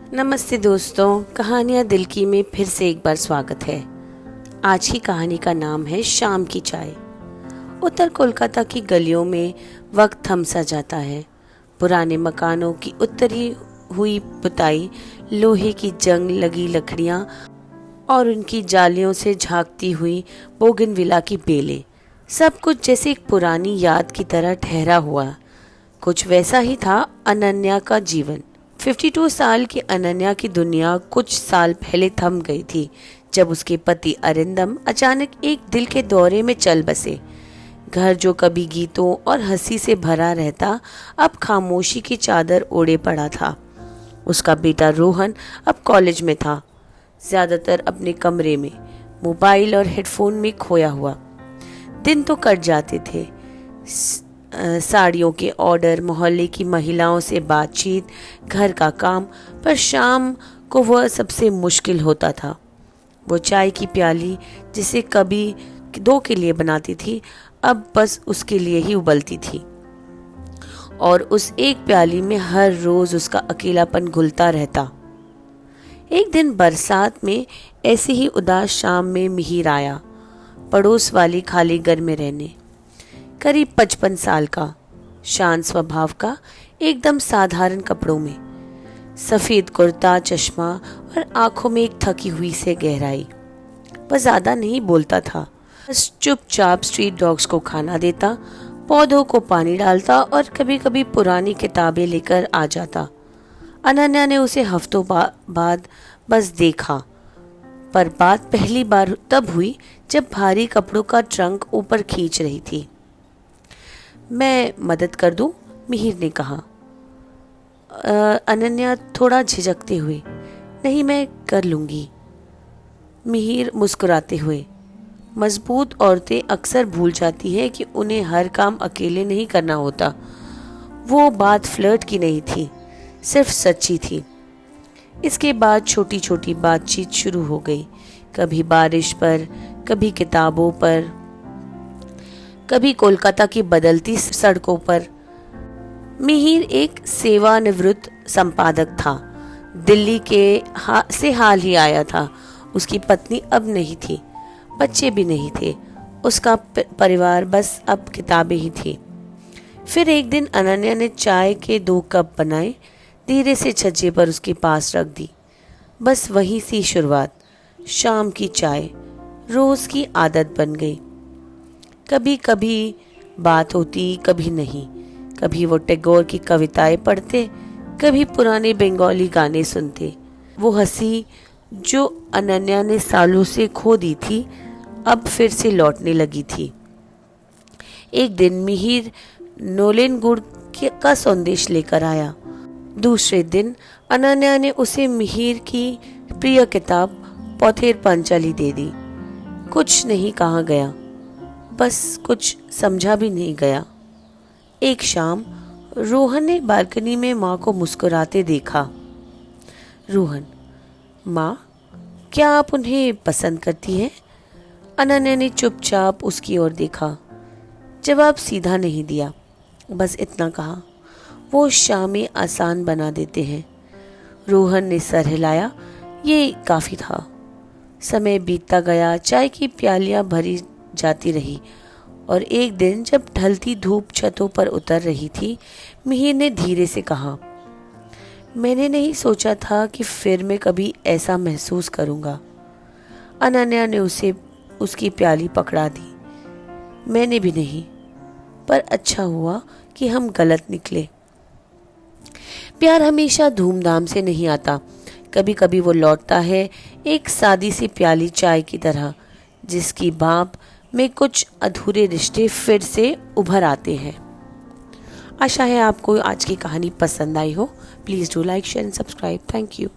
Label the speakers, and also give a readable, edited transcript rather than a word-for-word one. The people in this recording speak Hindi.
Speaker 1: नमस्ते दोस्तों, कहानियाँ दिल की में फिर से एक बार स्वागत है। आज की कहानी का नाम है शाम की चाय। उत्तर कोलकाता की गलियों में वक्त थम सा जाता है। पुराने मकानों की उतरी हुई पुताई, लोहे की जंग लगी लकड़ियाँ और उनकी जालियों से झांकती हुई बोगनविला की बेलें, सब कुछ जैसे एक पुरानी याद की तरह ठहरा हुआ। कुछ वैसा ही था अनन्या का जीवन। 52 साल की अनन्या की दुनिया कुछ साल पहले थम गई थी जब उसके पति अरिंदम अचानक एक दिल के दौरे में चल बसे। घर जो कभी गीतों और हंसी से भरा रहता, अब खामोशी की चादर ओढ़े पड़ा था। उसका बेटा रोहन अब कॉलेज में था, ज्यादातर अपने कमरे में मोबाइल और हेडफोन में खोया हुआ। दिन तो कट जाते थे, साड़ियों के ऑर्डर, मोहल्ले की महिलाओं से बातचीत, घर का काम, पर शाम को वह सबसे मुश्किल होता था। वो चाय की प्याली जिसे कभी 2 के लिए बनाती थी, अब बस उसके लिए ही उबलती थी, और उस एक प्याली में हर रोज उसका अकेलापन घुलता रहता। एक दिन बरसात में ऐसे ही उदास शाम में मिहिर आया, पड़ोस वाली खाली घर में रहने। करीब 55 साल का, शांत स्वभाव का, एकदम साधारण कपड़ों में, सफेद कुर्ता, चश्मा और आंखों में एक थकी हुई से गहराई। वह ज्यादा नहीं बोलता था, बस चुपचाप स्ट्रीट डॉग्स को खाना देता, पौधों को पानी डालता और कभी कभी पुरानी किताबें लेकर आ जाता। अनन्या ने उसे हफ्तों बाद बस देखा, पर बात पहली बार तब हुई जब भारी कपड़ों का ट्रंक ऊपर खींच रही थी। मैं मदद कर दूं? मिहिर ने कहा। अनन्या थोड़ा झिझकते हुए, नहीं, मैं कर लूंगी। मिहिर मुस्कुराते हुए, मजबूत औरतें अक्सर भूल जाती हैं कि उन्हें हर काम अकेले नहीं करना होता। वो बात फ्लर्ट की नहीं थी, सिर्फ सच्ची थी। इसके बाद छोटी छोटी बातचीत शुरू हो गई, कभी बारिश पर, कभी किताबों पर, कभी कोलकाता की बदलती सड़कों पर। मिहिर एक सेवानिवृत्त संपादक था, दिल्ली से हाल ही आया था। उसकी पत्नी अब नहीं थी, बच्चे भी नहीं थे, उसका परिवार बस अब किताबें ही थी। फिर एक दिन अनन्या ने चाय के 2 कप बनाए, धीरे से छज्जे पर उसके पास रख दी। बस वही सी शुरुआत, शाम की चाय रोज की आदत बन गई। कभी कभी बात होती, कभी नहीं। कभी वो टैगोर की कविताएं पढ़ते, कभी पुराने बंगाली गाने सुनते। वो हंसी जो अनन्या ने सालों से खो दी थी, अब फिर से लौटने लगी थी। एक दिन मिहिर नोलेन गुड़ का संदेश लेकर आया। दूसरे दिन अनन्या ने उसे मिहिर की प्रिय किताब पौथेर पांचाली दे दी। कुछ नहीं कहा गया, बस कुछ समझा भी नहीं गया। एक शाम रोहन ने बालकनी में माँ को मुस्कुराते देखा। रोहन, माँ, क्या आप उन्हें पसंद करती हैं? अनन्या ने चुपचाप उसकी ओर देखा, जवाब सीधा नहीं दिया, बस इतना कहा, वो शामें आसान बना देते हैं। रोहन ने सर हिलाया, ये काफी था। समय बीतता गया, चाय की प्यालियां भरी जाती रही, और एक दिन जब ढलती धूप छतों पर उतर रही थी, मिहिर ने धीरे से कहा, मैंने नहीं सोचा था कि फिर मैं कभी ऐसा महसूस करूंगा। अनन्या ने उसे उसकी प्याली पकड़ा दी। मैंने भी नहीं, पर अच्छा हुआ कि हम गलत निकले। प्यार हमेशा धूमधाम से नहीं आता, कभी कभी वो लौटता है एक सादी सी प्याली चाय की तरह, जिसकी भाप में कुछ अधूरे रिश्ते फिर से उभर आते हैं। आशा है आपको आज की कहानी पसंद आई हो। Please do like, share and subscribe. Thank you.